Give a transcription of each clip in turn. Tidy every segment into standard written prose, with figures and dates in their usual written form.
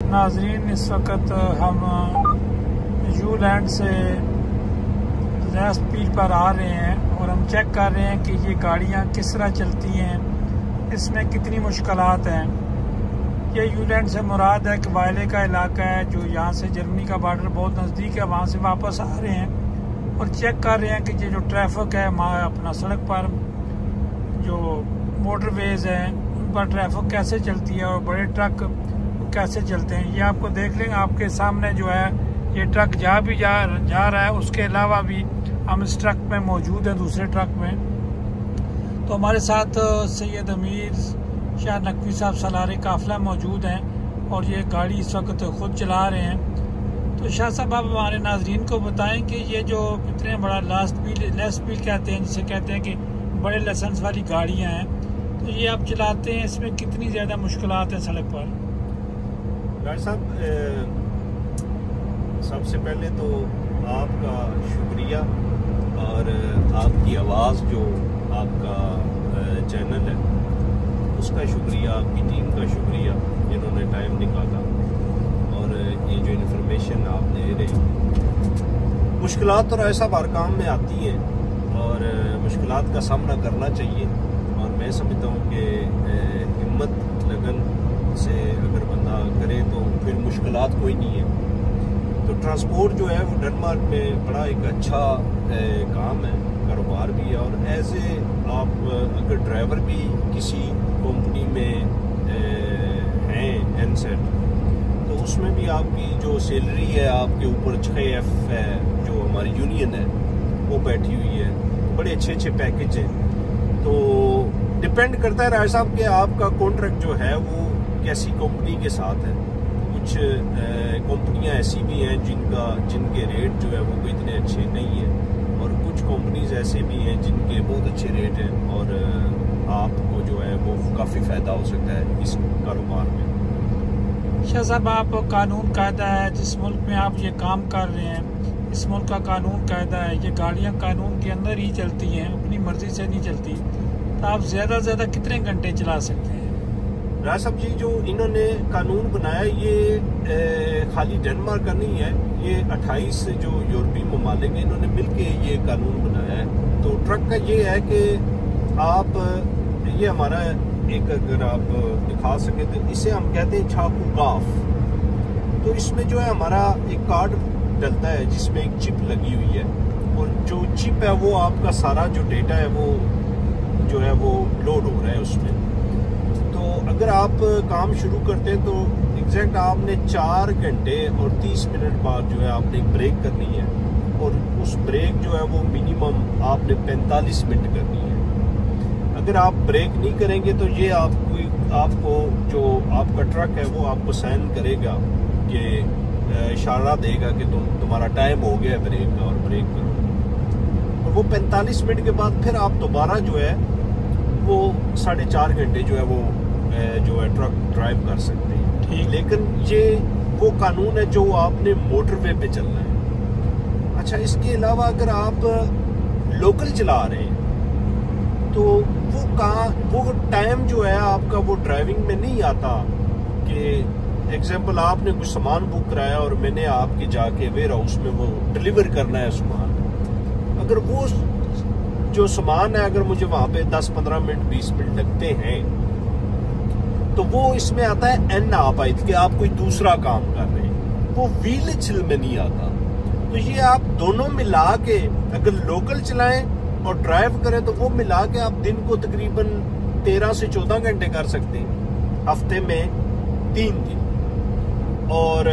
नाजरीन, इस वक्त हम यू लैंड से लेस स्पीड पर आ रहे हैं और हम चेक कर रहे हैं कि ये गाड़ियाँ किस तरह चलती हैं, इसमें कितनी मुश्किलात हैं। ये यू लैंड से मुराद है कि वायले का इलाका है जो यहाँ से जर्मनी का बॉर्डर बहुत नज़दीक है, वहाँ से वापस आ रहे हैं और चेक कर रहे हैं कि ये जो ट्रैफिक है अपना सड़क पर जो मोटरवेज हैं उन पर ट्रैफिक कैसे चलती है और बड़े ट्रक कैसे चलते हैं। ये आपको देख लेंगे, आपके सामने जो है ये ट्रक जा रहा है, उसके अलावा भी हम इस ट्रक में मौजूद हैं, दूसरे ट्रक में। तो हमारे साथ सैयद अमीर शाह नकवी साहब सलारे काफिला मौजूद हैं और ये गाड़ी इस वक्त खुद चला रहे हैं। तो शाह साहब, आप हमारे नाजरीन को बताएं कि ये जो इतने बड़ा लेस स्पीड कहते हैं, जिसे कहते हैं कि बड़े लाइसेंस वाली गाड़ियाँ हैं, तो ये आप चलाते हैं, इसमें कितनी ज़्यादा मुश्किलात हैं सड़क पर? डॉक्टर साहब, सबसे पहले तो आपका शुक्रिया और आपकी आवाज़ जो आपका चैनल है उसका शुक्रिया, आपकी टीम का शुक्रिया जिन्होंने टाइम निकाला और ये जो इन्फॉर्मेशन आप दे रहे। मुश्किलात तो ऐसा हर काम में आती हैं और मुश्किलात का सामना करना चाहिए और मैं समझता हूँ कि हिम्मत लगन से अगर बंदा करे तो फिर मुश्किलात कोई नहीं है। तो ट्रांसपोर्ट जो है वो डेनमार्क में बड़ा एक अच्छा काम है, कारोबार भी है और एज ए आप अगर ड्राइवर भी किसी कंपनी में हैं एनसेट, तो उसमें भी आपकी जो सैलरी है आपके ऊपर 6F है जो हमारी यूनियन है वो बैठी हुई है, बड़े अच्छे अच्छे पैकेज हैं। तो डिपेंड करता है राय साहब कि आपका कॉन्ट्रैक्ट जो है वो कैसी कंपनी के साथ है। कुछ कंपनियां ऐसी भी हैं जिनके रेट जो है वो इतने अच्छे नहीं है और कुछ कंपनीज ऐसे भी हैं जिनके बहुत अच्छे रेट हैं और आपको जो है वो काफ़ी फ़ायदा हो सकता है इस कारोबार में। शाह साहब, आप कानून कायदा है जिस मुल्क में आप ये काम कर रहे हैं, इस मुल्क का कानून कायदा है, ये गाड़ियाँ कानून के अंदर ही चलती हैं, अपनी मर्जी से नहीं चलती। तो आप ज़्यादा से ज़्यादा कितने घंटे चला सकते हैं? राज साहब जी, जो इन्होंने कानून बनाया ये खाली डेनमार्क का नहीं है, ये 28 जो यूरोपीय ममालिक हैं इन्होंने मिलके ये कानून बनाया है। तो ट्रक का ये है कि आप ये हमारा एक अगर आप दिखा सके तो इसे हम कहते हैं छाकू गाफ। तो इसमें जो है हमारा एक कार्ड डलता है जिसमें एक चिप लगी हुई है और जो चिप है वो आपका सारा जो डेटा है वो जो है वो लोड हो रहा है उसमें। तो अगर आप काम शुरू करते हैं तो एग्जैक्ट आपने 4 घंटे और 30 मिनट बाद जो है आपने एक ब्रेक करनी है और उस ब्रेक जो है वो मिनिमम आपने 45 मिनट करनी है। अगर आप ब्रेक नहीं करेंगे तो ये आपको जो आपका ट्रक है वो आपको साइन करेगा कि इशारा देगा कि तुम्हारा टाइम हो गया है ब्रेक का और ब्रेक करो। और वो 45 मिनट के बाद फिर आप दोबारा जो है वो 4.5 घंटे जो है ट्रक ड्राइव कर सकते हैं। लेकिन ये वो कानून है जो आपने मोटरवे पे चलना है। अच्छा, इसके अलावा अगर आप लोकल चला रहे हैं तो वो टाइम जो है आपका वो ड्राइविंग में नहीं आता कि एग्जाम्पल आपने कुछ सामान बुक कराया और मैंने आपके जाके वेयर हाउस में वो डिलीवर करना है सामान। अगर वो जो सामान है अगर मुझे वहां पे 10-15 मिनट 20 मिनट लगते हैं तो वो इसमें आता है एन आपाइत कि आप कोई दूसरा काम कर रहे हैं, वो व्हील चिल में नहीं आता। तो ये आप दोनों मिला के अगर लोकल चलाएं और ड्राइव करें तो वो मिला के आप दिन को तकरीबन 13 से 14 घंटे कर सकते हैं, हफ्ते में 3 दिन और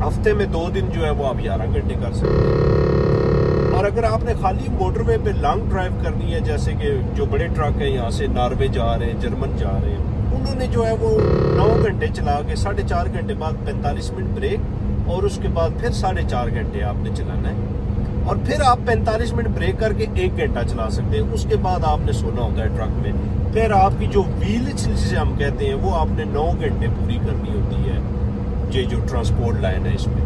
हफ्ते में 2 दिन जो है वो आप 11 घंटे कर सकते हैं। और अगर आपने खाली मोटरवे पे लॉन्ग ड्राइव करनी है, जैसे कि जो बड़े ट्रक है यहाँ से नॉर्वे जा रहे हैं, जर्मन जा रहे हैं, उन्होंने जो है वो 9 घंटे चला के 4.5 घंटे बाद 45 मिनट ब्रेक और उसके बाद फिर 4.5 घंटे आपने चलाना है और फिर आप 45 मिनट ब्रेक करके 1 घंटा चला सकते हैं। उसके बाद आपने सोना होता है ट्रक में। फिर आपकी जो व्हील जिसे हम कहते हैं वो आपने 9 घंटे पूरी करनी होती है। ये जो ट्रांसपोर्ट लाइन है इसमें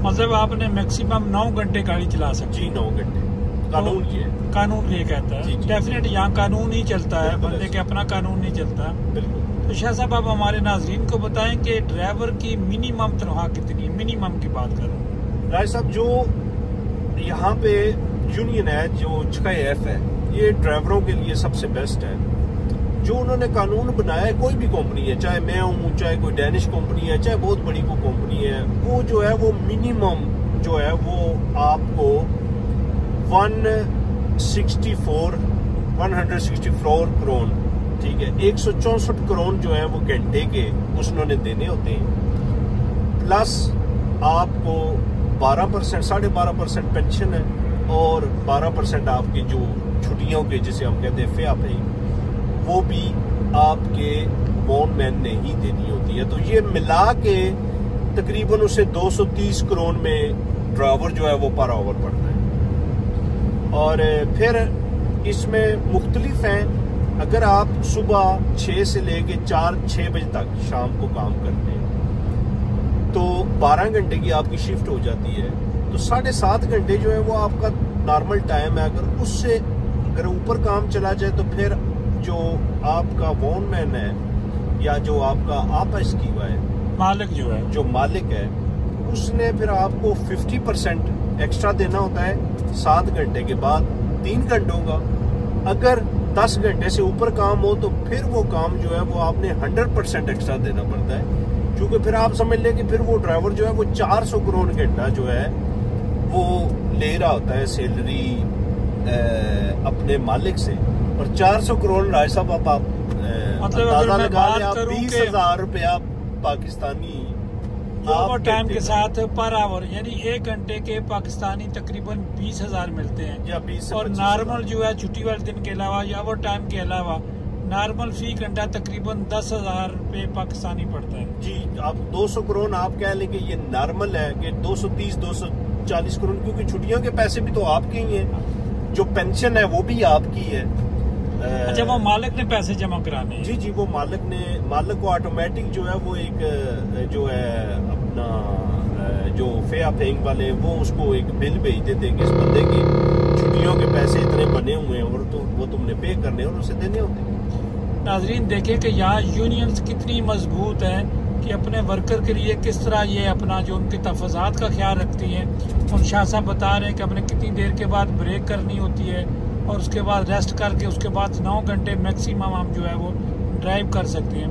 मतलब आपने मैक्सिमम 9 घंटे गाड़ी चला सकते जी, 9 घंटे कानून ये है। कानून ये कहता है। डेफिनेट यहाँ कानून ही चलता है, बंदे के अपना कानून नहीं चलता। बिल्कुल। तो तो शाह साहब आप हमारे नाजरीन को बताएं कि ड्राइवर की मिनिमम तनख्वाह कितनी है, मिनिमम की बात करें। राय साहब, जो यहाँ पे यूनियन है, जो HKF है, ये ड्राइवरों के लिए सबसे बेस्ट है। जो उन्होंने कानून बनाया है, कोई भी कंपनी है, चाहे मैं हूँ, चाहे कोई डेनिश कंपनी है, चाहे बहुत बड़ी कोई कंपनी है, वो जो है वो मिनिमम जो है वो आपको 164 करोड़, ठीक है, 164 करोड़ जो है वो घंटे के उन्होंने देने होते हैं। प्लस आपको 12%, 12.5% पेंशन है और 12% आपकी जो छुट्टियों के, जिसे हम कहते हैं फेया पे, वो भी आपके बॉन्डमैन ने ही देनी होती है। तो ये मिला के तकरीबन उसे 230 करोड़ में ड्राइवर जो है वो पर आवर पड़ता है। और फिर इसमें मुख्तलिफ हैं। अगर आप सुबह 6 से लेके 4-6 बजे तक शाम को काम करते हैं तो 12 घंटे की आपकी शिफ्ट हो जाती है, तो 7.5 घंटे जो है वो आपका नॉर्मल टाइम है। अगर उससे अगर ऊपर काम चला जाए तो फिर जो आपका वॉनमैन है या जो आपका आपस की हुआ है मालिक, जो मालिक है, उसने फिर आपको 50% एक्स्ट्रा देना होता है 7 घंटे के बाद 3 घंटों का। अगर 10 घंटे से ऊपर काम हो तो फिर वो काम जो है वो आपने 100% एक्स्ट्रा देना पड़ता है, क्योंकि फिर आप समझ लें कि फिर वो ड्राइवर जो है वो 400 करोड़ घंटा जो है वो ले रहा होता है सैलरी अपने मालिक से। और 400 करोड़ राय साहब आप मतलब अगर मैं बात करूं 20,000 रुपया पाकिस्तानी ओवर टाइम के साथ पर आवर, यानी 1 घंटे के पाकिस्तानी तकरीबन 20,000 मिलते हैं, या 20 और नॉर्मल जो है छुट्टी वाले दिन के अलावा या ओवर टाइम के अलावा नॉर्मल फी घंटा तकरीबन 10,000 रुपये पाकिस्तानी पड़ता है। जी, आप 200 करोड़ आप कह लेंगे ये नॉर्मल है कि 230-240 करोड़, क्योंकि छुट्टियों के पैसे भी तो आपके ही हैं, जो पेंशन है वो भी आपकी है। अच्छा, वो मालिक ने पैसे जमा कराने हैं? जी, वो मालिक को ऑटोमेटिक जो है वो एक जो है अपना जो फेया पेइंग वाले, वो उसको एक बिल भेज देते हैं कि इस बंदे की छुट्टियों के पैसे इतने बने हुए हैं और तो वो तुमने पे करने और उसे देने होते हैं। नाजरीन देखें कि यहाँ यूनियंस कितनी मजबूत है कि अपने वर्कर के लिए किस तरह ये अपना जो उनके तफाजात का ख्याल रखती हैं। उन शाह साहब बता रहे हैं कि हमने कितनी देर के बाद ब्रेक करनी होती है और उसके बाद रेस्ट करके उसके बाद 9 घंटे मैक्सिमम हम जो है वो ड्राइव कर सकते हैं।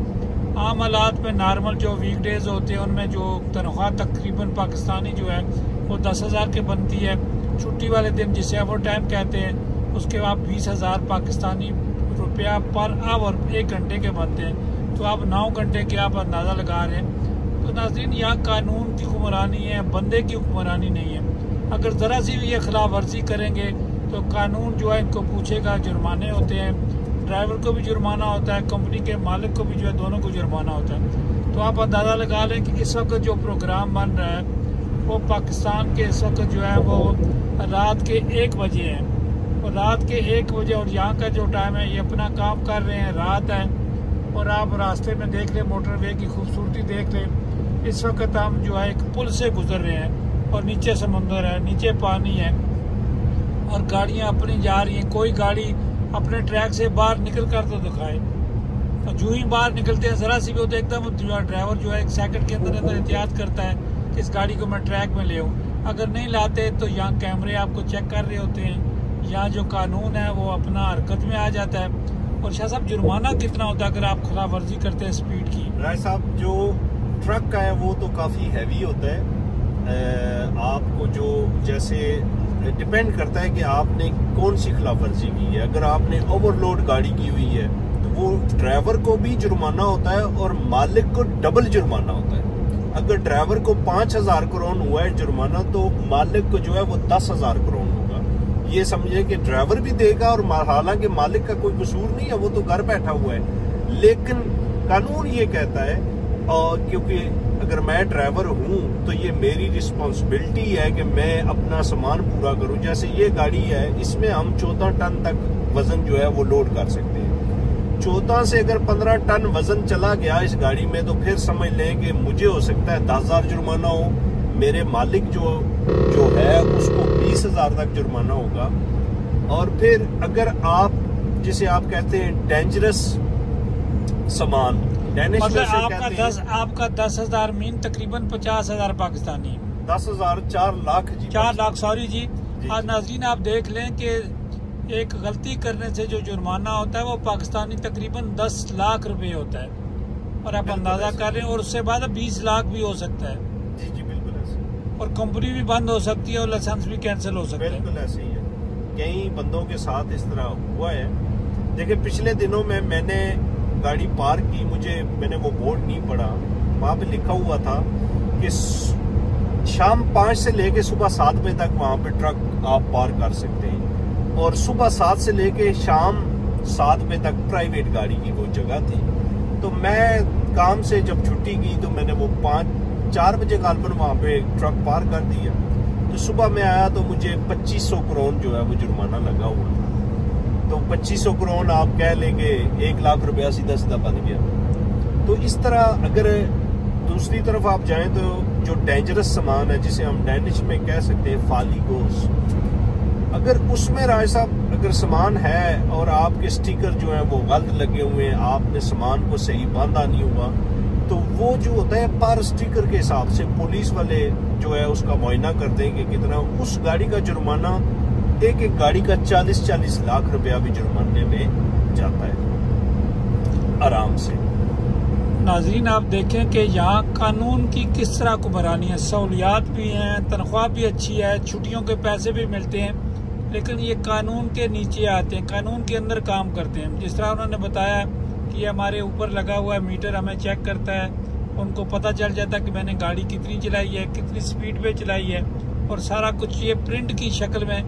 आम हालात में नॉर्मल जो वीकडेज होते हैं उनमें जो तनख्वाह तकरीबन पाकिस्तानी जो है वो 10,000 के बनती है। छुट्टी वाले दिन जिसे ओवर टाइम कहते हैं उसके बाद 20,000 पाकिस्तानी रुपया पर आवर 1 घंटे के बनते हैं। तो आप 9 घंटे के आप अंदाज़ा लगा रहे हैं। तो नाज़रीन, यहाँ कानून की हुक्मरानी है, बंदे की हुक्मरानी नहीं है। अगर ज़रा सी भी ये खिलाफ वर्जी करेंगे तो कानून जो है इनको पूछेगा, जुर्माने होते हैं, ड्राइवर को भी जुर्माना होता है, कंपनी के मालिक को भी जो है, दोनों को जुर्माना होता है। तो आप अंदाज़ा लगा लें कि इस वक्त जो प्रोग्राम बन रहा है वो पाकिस्तान के इस वक्त जो है वो रात के 1 बजे है, और रात के 1 बजे और यहाँ का जो टाइम है ये अपना काम कर रहे हैं, रात है। और आप रास्ते में देख लें, मोटरवे की खूबसूरती देख लें। इस वक्त हम जो है एक पुल से गुजर रहे हैं और नीचे समुंदर है, नीचे पानी है और गाड़ियाँ अपनी जा रही हैं। कोई गाड़ी अपने ट्रैक से बाहर निकल कर तो दिखाए, तो जो ही बाहर निकलते हैं ज़रा सी भी होता है एकदम ड्राइवर जो है 1 सेकंड के अंदर एहतियात करता है कि इस गाड़ी को मैं ट्रैक में ले आऊँ। अगर नहीं लाते तो यहाँ कैमरे आपको चेक कर रहे होते हैं, यहाँ जो कानून है वो अपना हरकत में आ जाता है। और शाह साहब, जुर्माना कितना होता है अगर आप खिलाफ वर्जी करते हैं स्पीड की? राय साहब, जो ट्रक का है वो तो काफ़ी हैवी होता है। आपको जो जैसे डिपेंड करता है कि आपने कौन सी खिलाफ वर्जी की है। अगर आपने ओवरलोड गाड़ी की हुई है तो वो ड्राइवर को भी जुर्माना होता है और मालिक को डबल जुर्माना होता है। अगर ड्राइवर को 5,000 करोड़ हुआ है जुर्माना तो मालिक को जो है वो 10,000 करोड़ होगा। ये समझे कि ड्राइवर भी देगा, और हालांकि मालिक का कोई कसूर नहीं है, वो तो घर बैठा हुआ है, लेकिन कानून ये कहता है, और क्योंकि अगर मैं ड्राइवर हूँ तो ये मेरी रिस्पॉन्सिबिलिटी है कि मैं अपना सामान पूरा करूँ। जैसे ये गाड़ी है, इसमें हम 14 टन तक वजन जो है वो लोड कर सकते हैं। 14 से अगर 15 टन वजन चला गया इस गाड़ी में तो फिर समझ लें कि मुझे हो सकता है 10,000 जुर्माना हो, मेरे मालिक जो है उसको 20,000 तक जुर्माना होगा। और फिर अगर आप जिसे आप कहते हैं डेंजरस सामान, डेनिश मतलब आपका 10,000 मीन तकरीबन 50,000 पाकिस्तानी, 10,000 4 लाख जी, 4 लाख सॉरी जी। आज नाज़रीन आप देख लें कि एक गलती करने से जो जुर्माना होता है वो पाकिस्तानी तकरीबन 10 लाख रुपए होता है, और आप अंदाजा कर रहे हैं, और उससे बाद 20 लाख भी हो सकता है। जी जी बिल्कुल ऐसे, और कंपनी भी बंद हो सकती है और लाइसेंस भी कैंसिल हो सकता है। बिल्कुल ऐसे ही है, कई बंदों के साथ इस तरह हुआ है। देखिए पिछले दिनों में मैंने गाड़ी पार्क की, मैंने वो बोर्ड नहीं पढ़ा, वहाँ पे लिखा हुआ था कि शाम 5 से लेके सुबह 7 बजे तक वहाँ पे ट्रक आप पार्क कर सकते हैं, और सुबह 7 से लेके शाम 7 बजे तक प्राइवेट गाड़ी की वो जगह थी। तो मैं काम से जब छुट्टी की तो मैंने वो 4 बजे गालबन वहाँ पे ट्रक पार्क कर दिया। तो सुबह में आया तो मुझे 2500 करोड़ जो है वो जुर्माना लगा हुआ था। तो 2500 करोड़ आप कह लेंगे 1 लाख रुपया सीधा सीधा बन गया। तो इस तरह अगर दूसरी तरफ आप जाएं तो जो डेंजरस सामान है, जिसे हम डेनिश में कह सकते हैं फाली गोस, अगर उसमें राय साहब अगर सामान है और आपके स्टिकर जो है वो गलत लगे हुए हैं, आपने सामान को सही बांधा नहीं हुआ, तो वो जो होता है पर स्टिकर के हिसाब से पुलिस वाले जो है उसका मुआयना करते हैं कि कितना उस गाड़ी का जुर्माना, एक गाड़ी का 40-40 लाख रुपया भी जुर्माने में जाता है आराम से। नाज़रीन आप देखें कि यहाँ कानून की किस तरह कुबरानी है, सहूलियात भी हैं, तनख्वाह भी अच्छी है, छुट्टियों के पैसे भी मिलते हैं, लेकिन ये कानून के नीचे आते हैं, कानून के अंदर काम करते हैं। जिस तरह उन्होंने बताया कि हमारे ऊपर लगा हुआ है मीटर, हमें चेक करता है, उनको पता चल जाता है कि मैंने गाड़ी कितनी चलाई है, कितनी स्पीड पे चलाई है, और सारा कुछ ये प्रिंट की शक्ल में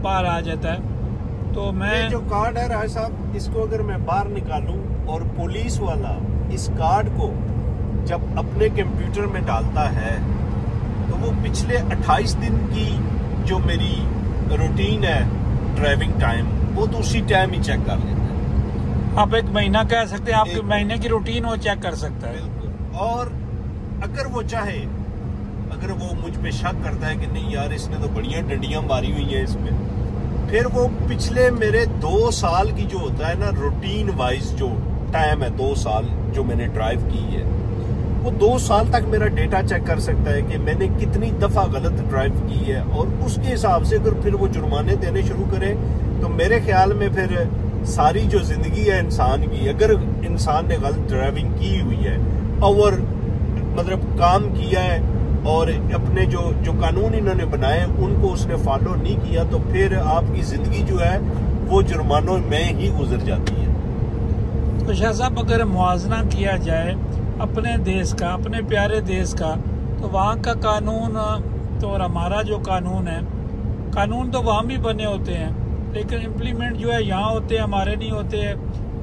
बाहर आ जाता है। तो मैं जो कार्ड है राय साहब, इसको अगर मैं बाहर निकालूं और पुलिस वाला इस कार्ड को जब अपने कंप्यूटर में डालता है तो वो पिछले 28 दिन की जो मेरी रूटीन है ड्राइविंग टाइम, वो तो उसी टाइम ही चेक कर लेता है। आप 1 महीना कह सकते हैं, आपके महीने की रूटीन वो चेक कर सकता है। बिल्कुल। और अगर वो चाहे, अगर वो मुझ पे शक करता है कि नहीं यार इसने तो बढ़िया डंडियां मारी हुई है इसमें, फिर वो पिछले मेरे 2 साल की जो होता है ना रूटीन वाइज जो टाइम है, 2 साल जो मैंने ड्राइव की है, वो 2 साल तक मेरा डेटा चेक कर सकता है कि मैंने कितनी दफा गलत ड्राइव की है, और उसके हिसाब से अगर फिर वो जुर्माने देने शुरू करे तो मेरे ख्याल में फिर सारी जो जिंदगी है इंसान की, अगर इंसान ने गलत ड्राइविंग की हुई है, ओवर मतलब काम किया है और अपने जो कानून इन्होंने बनाए उनको उसने फॉलो नहीं किया, तो फिर आपकी जिंदगी जो है वो जुर्मानों में ही गुजर जाती है। तो शाह साहब अगर मुआवजा किया जाए अपने देश का, अपने प्यारे देश का, तो वहाँ का कानून तो और हमारा जो कानून है, कानून तो वहाँ भी बने होते हैं, लेकिन इम्प्लीमेंट जो है यहाँ होते हैं, हमारे नहीं होते हैं।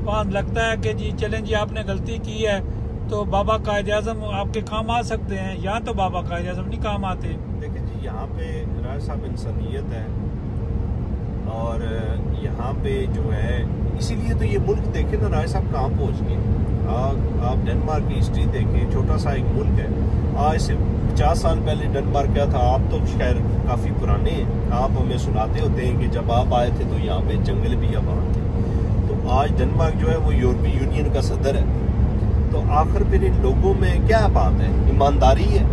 वहाँ लगता है कि जी चलें जी आपने गलती की है तो बाबा कायदे आज़म आपके काम आ सकते हैं, यहाँ तो बाबा कायदे आज़म नहीं काम आते। देखिए जी यहाँ पे राय साहब इंसानियत है, और यहाँ पे जो है इसीलिए तो ये मुल्क देखे ना राय साहब कहाँ पहुँच गए। आप डेनमार्क की हिस्ट्री देखें, छोटा सा एक मुल्क है, आज से 50 साल पहले डेनमार्क क्या था, आप तो खैर काफ़ी पुराने हैं, आप हमें सुनाते होते हैं कि जब आप आए थे तो यहाँ पे जंगल भी आबाद थे। तो आज डेनमार्क जो है वो यूरोपीय यूनियन का सदर है। तो आखिर फिर इन लोगों में क्या बात है, ईमानदारी है,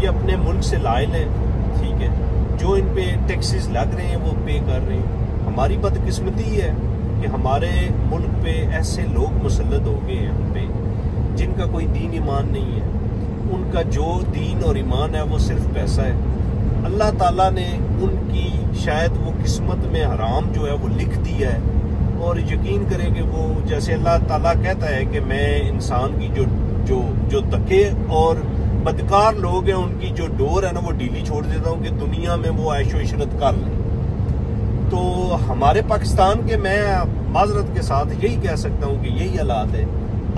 ये अपने मुल्क से लाए लें, ठीक है, जो इन पे टैक्सेस लग रहे हैं वो पे कर रहे हैं। हमारी बदकिस्मती है कि हमारे मुल्क पे ऐसे लोग मुसल्लत हो गए हैं हम पे, जिनका कोई दीन ईमान नहीं है, उनका जो दीन और ईमान है वो सिर्फ पैसा है। अल्लाह ताला ने उनकी शायद वो किस्मत में हराम जो है वो लिख दिया है, और यकीन करें कि वो जैसे अल्लाह ताला कहता है कि मैं इंसान की जो तके और बदकार लोग हैं उनकी जो डोर है ना वो ढीली छोड़ देता हूँ कि दुनिया में वो ऐशो इशरत कर लें। तो हमारे पाकिस्तान के मैं माजरत के साथ यही कह सकता हूँ कि यही हालात है।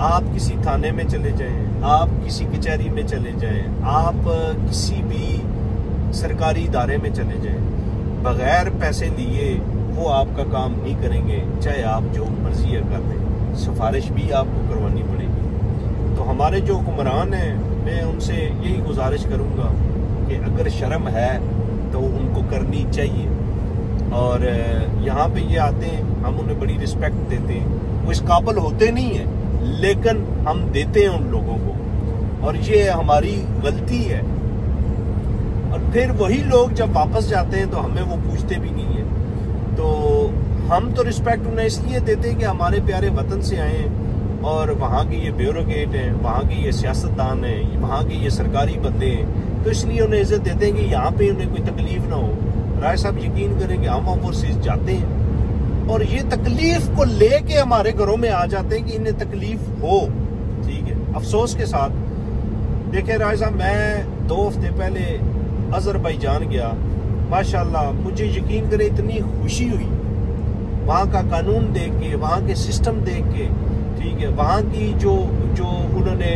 आप किसी थाने में चले जाएं, आप किसी कचहरी में चले जाएं, आप किसी भी सरकारी इदारे में चले जाएं, बगैर पैसे लिए वो आपका काम नहीं करेंगे, चाहे आप जो मर्जी कर दें, सिफारिश भी आपको करवानी पड़ेगी। तो हमारे जो हुक्मरान हैं, मैं उनसे यही गुजारिश करूंगा कि अगर शर्म है तो उनको करनी चाहिए। और यहाँ पे ये आते हैं, हम उन्हें बड़ी रिस्पेक्ट देते हैं, वो इस काबिल होते नहीं हैं लेकिन हम देते हैं उन लोगों को, और ये हमारी गलती है। और फिर वही लोग जब वापस जाते हैं तो हमें वो पूछते भी नहीं है। तो हम तो रिस्पेक्ट उन्हें इसलिए देते हैं कि हमारे प्यारे वतन से आए हैं, और वहाँ के ये ब्यूरोक्रेट हैं, वहाँ के ये सियासतदान हैं, वहाँ के ये सरकारी बंदे हैं, तो इसलिए उन्हें इज्जत देते हैं कि यहाँ पे उन्हें कोई तकलीफ ना हो। राय साहब यकीन करें कि हम ओवरसीज जाते हैं और ये तकलीफ को लेके हमारे घरों में आ जाते हैं कि इन्हें तकलीफ हो, ठीक है। अफसोस के साथ देखें राय साहब, मैं 2 हफ्ते पहले अजरबैजान गया, माशाल्लाह मुझे यकीन करें इतनी खुशी हुई वहाँ का कानून देख के, वहाँ के सिस्टम देख के, ठीक है। वहाँ की जो उन्होंने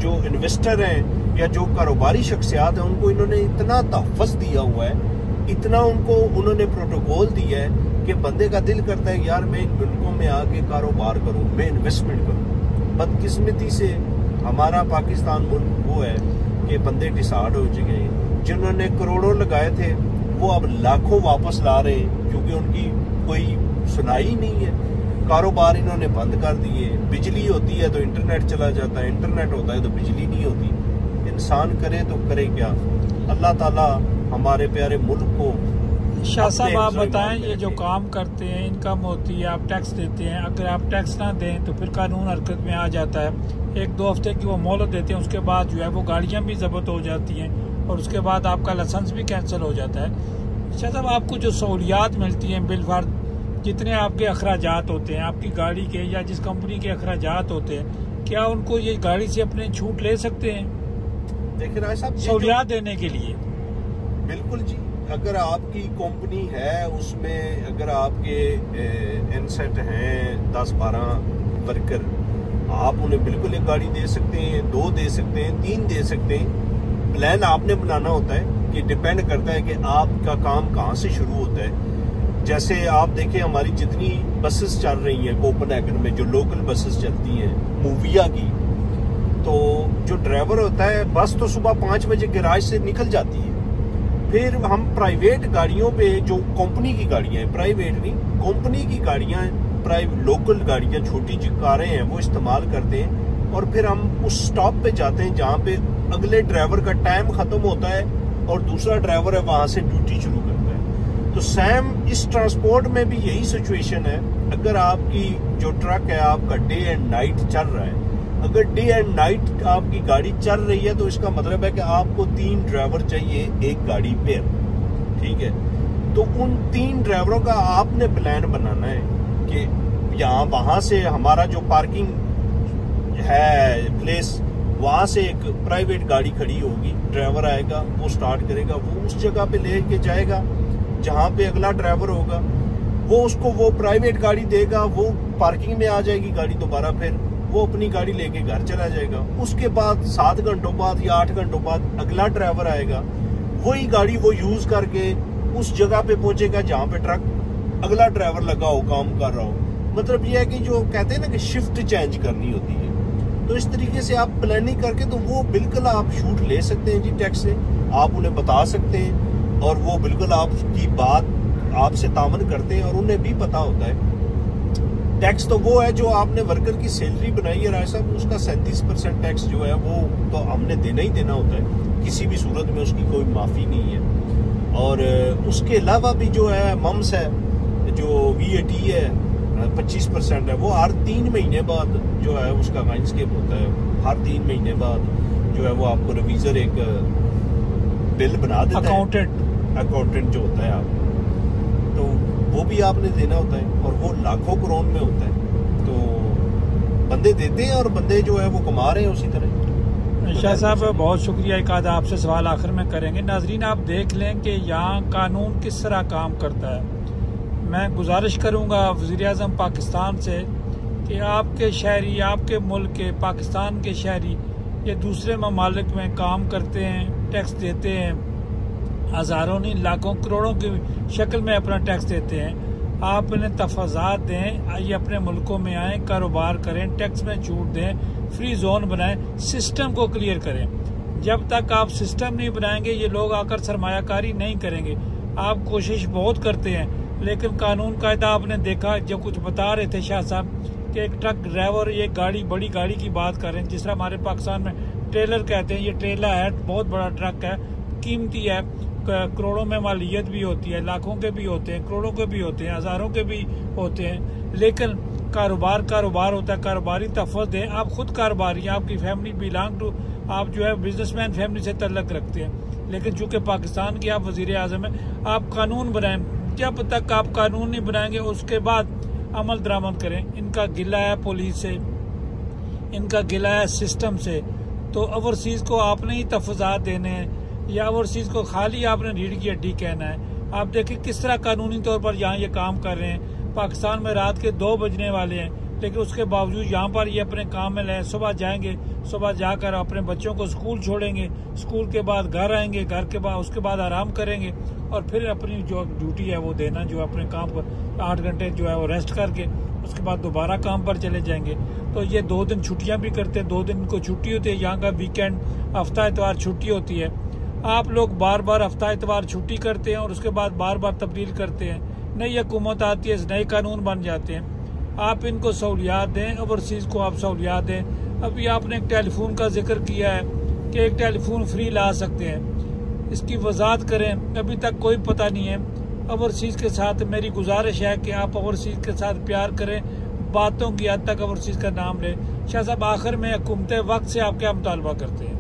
जो इन्वेस्टर हैं या जो कारोबारी शख्सियात हैं उनको इन्होंने इतना तहफ़्फ़ुज़ दिया हुआ है, इतना उनको उन्होंने प्रोटोकॉल दिया है कि बंदे का दिल करता है कि यार मैं इन मुल्कों में आके कारोबार करूँ, मैं इन्वेस्टमेंट करूँ। बदकिस्मती से हमारा पाकिस्तान मुल्क वो है कि बंदे डिसार्ड हो गए, जिन्होंने करोड़ों लगाए थे वो अब लाखों वापस ला रहे हैं, क्योंकि उनकी कोई सुनाई नहीं है। कारोबार इन्होंने बंद कर दिए, बिजली होती है तो इंटरनेट चला जाता है, इंटरनेट होता है तो बिजली नहीं होती। इंसान करे तो करे क्या। अल्लाह ताला हमारे प्यारे मुल्क को। शाह साहब आप बताएं, ये जो काम करते हैं, इनकम होती है, आप टैक्स देते हैं, अगर आप टैक्स ना दें तो फिर कानून हरकत में आ जाता है। 1-2 हफ्ते की वो मोहलत देते हैं, उसके बाद जो है वो गाड़ियाँ भी जब्त हो जाती हैं और उसके बाद आपका लाइसेंस भी कैंसिल हो जाता है। शाह साहब आपको जो सहूलियात मिलती हैं बिलफर्ज, जितने आपके अखराजात होते हैं आपकी गाड़ी के या जिस कंपनी के अखराजात होते हैं, क्या उनको ये गाड़ी से अपने छूट ले सकते हैं? देखिए राय साहब, सहूलियात देने के लिए बिल्कुल जी, अगर आपकी कंपनी है उसमें अगर आपके एनसेट हैं 10-12 वर्कर, आप उन्हें बिल्कुल एक गाड़ी दे सकते हैं, 2 दे सकते हैं, 3 दे सकते हैं। प्लान आपने बनाना होता है कि डिपेंड करता है कि आपका काम कहाँ से शुरू होता है। जैसे आप देखें हमारी जितनी बसेस चल रही हैं कोपेनहेगन में, जो लोकल बसेस चलती हैं मूविया की, तो जो ड्राइवर होता है बस तो सुबह 5 बजे गैराज से निकल जाती है। फिर हम प्राइवेट गाड़ियों पे, जो कंपनी की गाड़ियां हैं, प्राइवेट नहीं कंपनी की गाड़ियां, प्राइवेट लोकल गाड़ियां, छोटी जो कारें हैं वो इस्तेमाल करते हैं, और फिर हम उस स्टॉप पे जाते हैं जहाँ पे अगले ड्राइवर का टाइम खत्म होता है और दूसरा ड्राइवर है वहां से ड्यूटी शुरू करता है। तो सेम इस ट्रांसपोर्ट में भी यही सिचुएशन है। अगर आपकी जो ट्रक है आपका डे एंड नाइट चल रहा है, अगर डे एंड नाइट आपकी गाड़ी चल रही है तो इसका मतलब है कि आपको 3 ड्राइवर चाहिए एक गाड़ी पे, ठीक है। तो उन 3 ड्राइवरों का आपने प्लान बनाना है कि यहाँ वहां से हमारा जो पार्किंग है प्लेस, वहां से एक प्राइवेट गाड़ी खड़ी होगी, ड्राइवर आएगा, वो स्टार्ट करेगा, वो उस जगह पे लेके जाएगा जहाँ पे अगला ड्राइवर होगा, वो उसको वो प्राइवेट गाड़ी देगा, वो पार्किंग में आ जाएगी गाड़ी, दोबारा फिर वो अपनी गाड़ी लेके घर चला जाएगा। उसके बाद 7 घंटों बाद या 8 घंटों बाद अगला ड्राइवर आएगा, वही गाड़ी वो यूज करके उस जगह पे पहुंचेगा जहाँ पे ट्रक अगला ड्राइवर लगा हो, काम कर रहा हो। मतलब ये है कि जो कहते हैं ना कि शिफ्ट चेंज करनी होती है, तो इस तरीके से आप प्लानिंग करके तो वो बिल्कुल आप छूट ले सकते हैं जी टैक्स से, आप उन्हें बता सकते हैं और वो बिल्कुल आपकी बात आपसे तामन करते हैं, और उन्हें भी पता होता है। टैक्स तो वो है जो आपने वर्कर की सैलरी बनाई है राय साहब, उसका 37% टैक्स जो है वो तो हमने देना ही देना होता है, किसी भी सूरत में उसकी कोई माफ़ी नहीं है। और उसके अलावा भी जो है मम्स है, जो VAT है 25% है, वो हर 3 महीने बाद जो है उसका माइंडस्केप होता है। हर 3 महीने बाद जो है वो आपको रिवीजर एक बिल बना देता है, अकाउंटेंट जो होता है आप, तो वो भी आपने देना होता है, और वो लाखों करोड़ में होता है। तो बंदे देते हैं और बंदे जो है वो कमा रहे हैं उसी तरह। शाह साहब बहुत शुक्रिया। एक आधा आपसे सवाल आखिर में करेंगे। नाजरीन आप देख लें कि यहाँ कानून किस तरह काम करता है। मैं गुजारिश करूँगा वज़ीर-ए-आज़म पाकिस्तान से कि आपके शहरी, आपके मुल्क के, पाकिस्तान के शहरी ये दूसरे ममालिक में काम करते हैं, टैक्स देते हैं, हज़ारों नहीं लाखों करोड़ों की शक्ल में अपना टैक्स देते हैं। आप इन्हें तफाज़ात दें, आइए अपने मुल्कों में आएँ, कारोबार करें, टैक्स में छूट दें, फ्री जोन बनाएं, सिस्टम को क्लियर करें। जब तक आप सिस्टम नहीं बनाएंगे ये लोग आकर सरमायाकारी नहीं करेंगे। आप कोशिश बहुत करते हैं लेकिन कानून कायदा आपने देखा, जो कुछ बता रहे थे शाह साहब कि एक ट्रक ड्राइवर ये गाड़ी बड़ी गाड़ी की बात कर रहे हैं, जिस तरह हमारे पाकिस्तान में ट्रेलर कहते हैं, ये ट्रेलर है, बहुत बड़ा ट्रक है, कीमती है, करोड़ों में मालियत भी होती है, लाखों के भी होते हैं, करोड़ों के भी होते हैं, हजारों के भी होते हैं, लेकिन कारोबार होता है, कारोबारी तफव्वुज़ है। आप खुद कारोबारी हैं, आपकी फैमिली बिलोंग टू, आप जो है बिजनेसमैन फैमिली से तल्लक रखते हैं, लेकिन चूंकि पाकिस्तान के आप वजीर आज़म हैं, आप कानून बनाएं। जब तक आप कानून नहीं बनाएंगे उसके बाद अमल दरामद करें। इनका गिला है पुलिस से, इनका गिला है सिस्टम से। तो ओवरसीज को आपने ही तफज़ात देने हैं या ओवरसीज को खाली आपने रीढ़ की हड्डी कहना है। आप देखें किस तरह कानूनी तौर पर यहाँ ये काम कर रहे हैं। पाकिस्तान में रात के 2 बजने वाले हैं, लेकिन उसके बावजूद यहाँ पर ये अपने काम में लगे। सुबह जाएंगे, सुबह जाकर अपने बच्चों को स्कूल छोड़ेंगे, स्कूल के बाद घर आएंगे, घर के बाद उसके बाद आराम करेंगे और फिर अपनी जो ड्यूटी है वो देना, जो अपने काम पर 8 घंटे जो है वो रेस्ट करके उसके बाद दोबारा काम पर चले जाएंगे। तो ये 2 दिन छुट्टियां भी करते हैं, 2 दिन को छुट्टी होती है। यहाँ का वीकेंड हफ्ता इतवार छुट्टी होती है। आप लोग बार बार हफ्ता इतवार छुट्टी करते हैं और उसके बाद बार बार तब्दील करते हैं। नई हुकूमत आती है, नए कानून बन जाते हैं। आप इनको सहूलियात दें, ओवरसीज को आप सहूलियात दें। अभी आपने एक टेलीफोन का जिक्र किया है कि एक टेलीफोन फ्री ला सकते हैं, इसकी वजाहत करें। अभी तक कोई पता नहीं है। ओवरसीज के साथ मेरी गुजारिश है कि आप ओवरसीज के साथ प्यार करें, बातों की हद तक ओवरसीज का नाम लें। शाह साहब, आखिर में हुकूमत वक्त से आप क्या मुतालबा करते हैं?